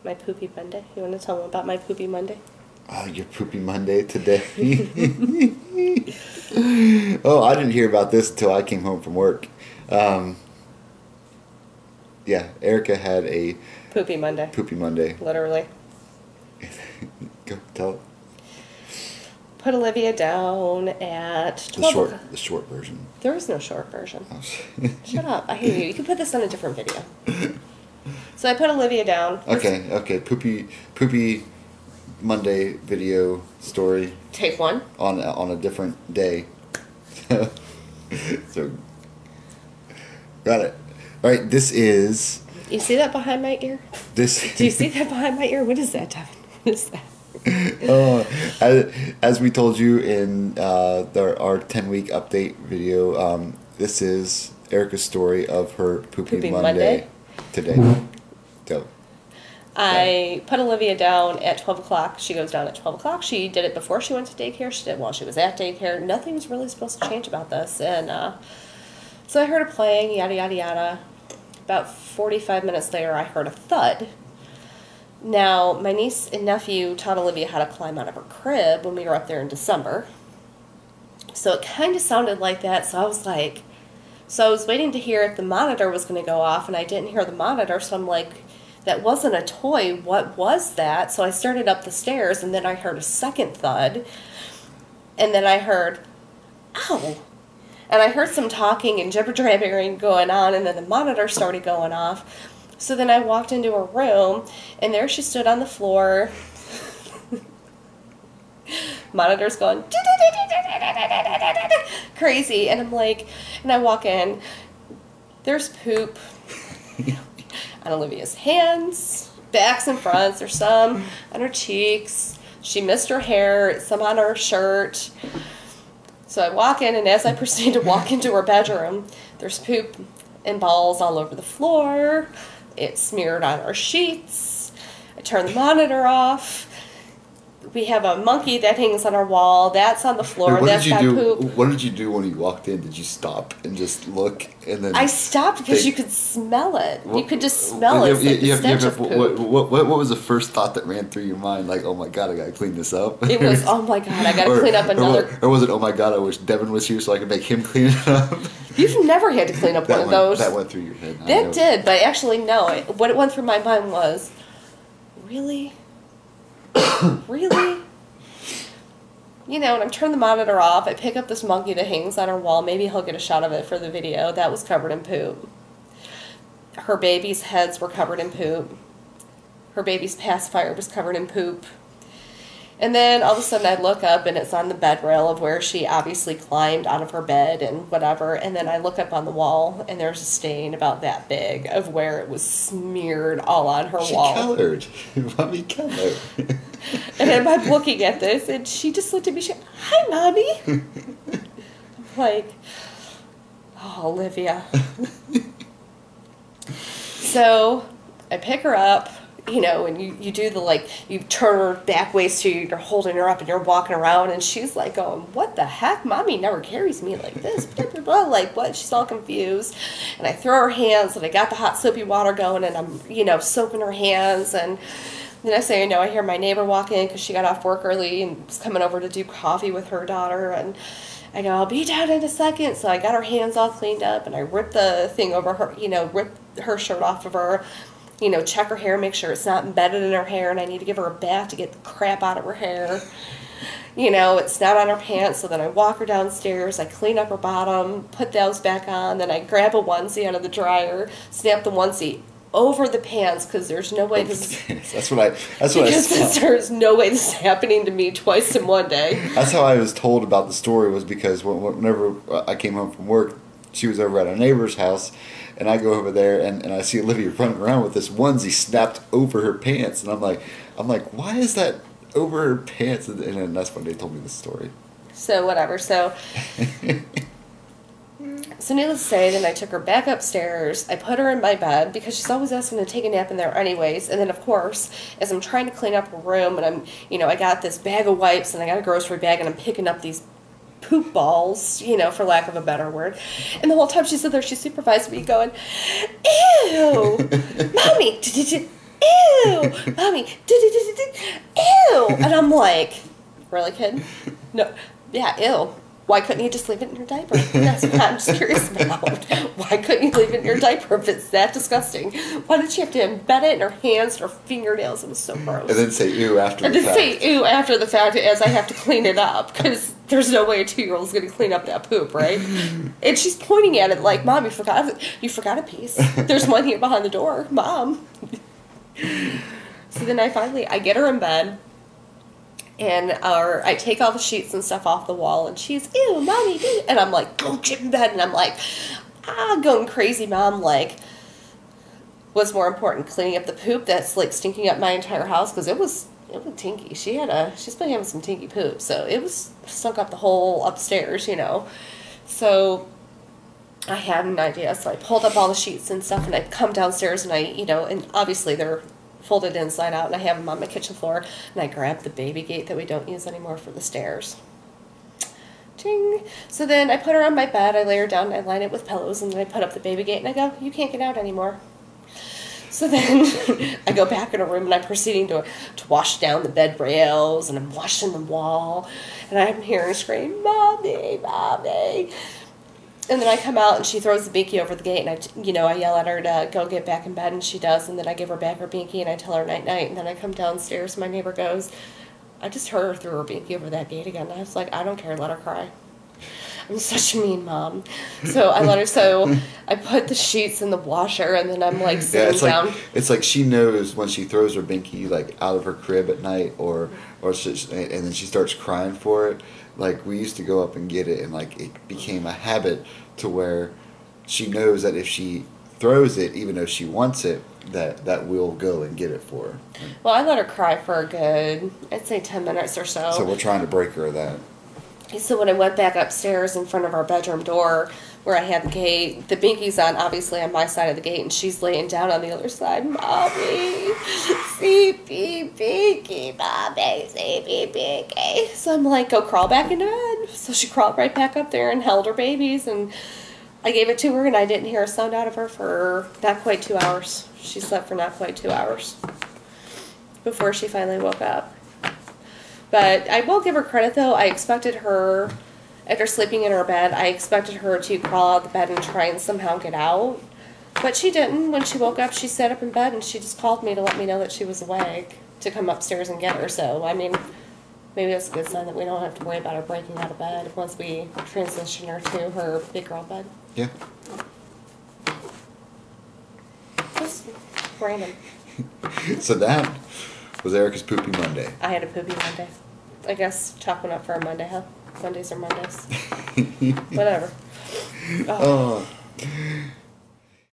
My Poopy Monday. You want to tell them about my Poopy Monday? Oh, your Poopy Monday today. Oh, I didn't hear about this until I came home from work. Yeah, Erica had a Poopy Monday. Poopy Monday. Literally. Go tell it. Put Olivia down at 12 The short version. There is no short version. Oh. Shut up. I hate you. You can put this on a different video. So I put Olivia down. Okay. Poopy Monday video story. Take one. On a different day. So, got it. All right, this is... You see that behind my ear? Do you see that behind my ear? What is that, Devin? What is that? As we told you in our 10-week update video, this is Erica's story of her Poopy Monday today. Go. I put Olivia down at 12 o'clock. She goes down at 12 o'clock. She did it before she went to daycare. She did it while she was at daycare. Nothing was really supposed to change about this. And so I heard her playing, yada, yada, yada. About 45 minutes later, I heard a thud. Now, my niece and nephew taught Olivia how to climb out of her crib when we were up there in December. So it kind of sounded like that. So I was like, I was waiting to hear if the monitor was going to go off, and I didn't hear the monitor. So I'm like, that wasn't a toy. What was that? So I started up the stairs, and then I heard a second thud. And then I heard, ow. And I heard some talking and jibber-jabbering going on, and then the monitor started going off. So then I walked into her room, and there she stood on the floor. Monitor's going crazy, and I'm like, and I walk in, there's poop on Olivia's hands, backs and fronts, there's some on her cheeks. She missed her hair, some on her shirt. So I walk in, and as I proceed to walk into her bedroom, there's poop and balls all over the floor. It's smeared on our sheets. I turn the monitor off. We have a monkey that hangs on our wall. That's on the floor. That's got poop. What did you do when you walked in? Did you stop and just look and then? I stopped because you could smell it. You could just smell it. What was the first thought that ran through your mind? Like, oh my god, I gotta clean this up. It was, oh my god, I gotta clean up another. Or was it, oh my god, I wish Devin was here so I could make him clean it up? You've never had to clean up one of those. That went through your head. That did, but actually no. What it went through my mind was, really? Really? You know, and I'm turning the monitor off. I pick up this monkey that hangs on her wall. Maybe he'll get a shot of it for the video. That was covered in poop. Her baby's heads were covered in poop. Her baby's pacifier was covered in poop. And then all of a sudden I look up and it's on the bed rail of where she obviously climbed out of her bed and whatever. And then I look up on the wall and there's a stain about that big of where it was smeared all on her wall. Colored. Mommy colored. And I'm looking at this and she just looked at me. She said, hi, Mommy. I'm like, oh, Olivia. So I pick her up. You know, and you do the, like, you turn her back ways so you're holding her up and you're walking around, and she's like going, what the heck? Mommy never carries me like this. Blah, blah, blah. Like, what? She's all confused. And I throw her hands, and I got the hot soapy water going, and I'm, you know, soaping her hands. And the next thing I know, I hear my neighbor walk in because she got off work early and was coming over to do coffee with her daughter. And I go, I'll be down in a second. So I got her hands all cleaned up, and I ripped the thing over her, you know, ripped her shirt off of her. You know, check her hair, make sure it's not embedded in her hair, and I need to give her a bath to get the crap out of her hair. You know, it's not on her pants, so then I walk her downstairs, I clean up her bottom, put those back on, then I grab a onesie out of the dryer, snap the onesie over the pants, because there's no way this That's what I saw. There's no way this is happening to me twice in one day. That's how I was told about the story, was because whenever I came home from work, she was over at a neighbor's house, and I go over there, and I see Olivia running around with this onesie snapped over her pants, and I'm like, why is that over her pants? And then that's when they told me the story. So whatever. So needless to say, then I took her back upstairs. I put her in my bed because she's always asking to take a nap in there anyways. And then of course, as I'm trying to clean up her room, and I'm, you know, I got this bag of wipes and I got a grocery bag, and I'm picking up these poop balls, you know, for lack of a better word. And the whole time she's there, she supervised me going, ew, Mommy, ew, mommy, ew. And I'm like, really, kid? No, yeah, ew. Why couldn't you just leave it in your diaper? That's what I'm just curious about. Why couldn't you leave it in your diaper if it's that disgusting? Why did she have to embed it in her hands and her fingernails? It was so gross. And then say ew after the fact. And then say ew after the fact as I have to clean it up. Because there's no way a 2-year-old's going to clean up that poop, right? And she's pointing at it like, Mom, you forgot a piece. There's one here behind the door. Mom. So then I get her in bed. And I take all the sheets and stuff off the wall, and she's, ew, Mommy, ew. And I'm like, go get in bed. And I'm like, going crazy, Mom. Like, what's more important, cleaning up the poop that's, like, stinking up my entire house? Because it was tinky. She's been having some tinky poop. So it was stunk up the whole upstairs, you know. So I had an idea. So I pulled up all the sheets and stuff, and I come downstairs, and and obviously they're folded inside out, and I have them on my kitchen floor, and I grab the baby gate that we don't use anymore for the stairs. Ding. So then I put her on my bed, I lay her down, I line it with pillows, and then I put up the baby gate, and I go, you can't get out anymore. So then I go back in her room, and I'm proceeding to wash down the bed rails, and I'm washing the wall, and I'm hearing her scream, Mommy, Mommy. And then I come out, and she throws the binky over the gate, and I yell at her to go get back in bed, and she does, and then I give her back her binky, and I tell her night-night, and then I come downstairs, my neighbor goes, I just heard her throw her binky over that gate again, and I was like, I don't care, let her cry. I'm such a mean mom. So I put the sheets in the washer, and then I'm like sitting down. It's like she knows when she throws her binky like out of her crib at night, and then she starts crying for it. Like, we used to go up and get it, and like it became a habit to where she knows that if she throws it, even though she wants it, that we'll go and get it for her. Well, I let her cry for a good, I'd say 10 minutes or so. So we're trying to break her of that. So when I went back upstairs in front of our bedroom door where I had the gate, the binky's obviously on my side of the gate, and she's laying down on the other side. Mommy, sleepy binky, Mommy, sleepy binky. So I'm like, go crawl back into bed. So she crawled right back up there and held her babies, and I gave it to her, and I didn't hear a sound out of her for not quite 2 hours. She slept for not quite 2 hours before she finally woke up. But I will give her credit, though. I expected her, after sleeping in her bed, I expected her to crawl out of the bed and try and somehow get out. But she didn't. When she woke up, she sat up in bed, and she just called me to let me know that she was awake to come upstairs and get her. So, I mean, maybe that's a good sign that we don't have to worry about her breaking out of bed once we transition her to her big girl bed. Yeah. Just random. So that was Erica's Poopy Monday. I had a Poopy Monday. I guess chalk one up for a Monday, huh? Mondays are Mondays. Whatever. Oh.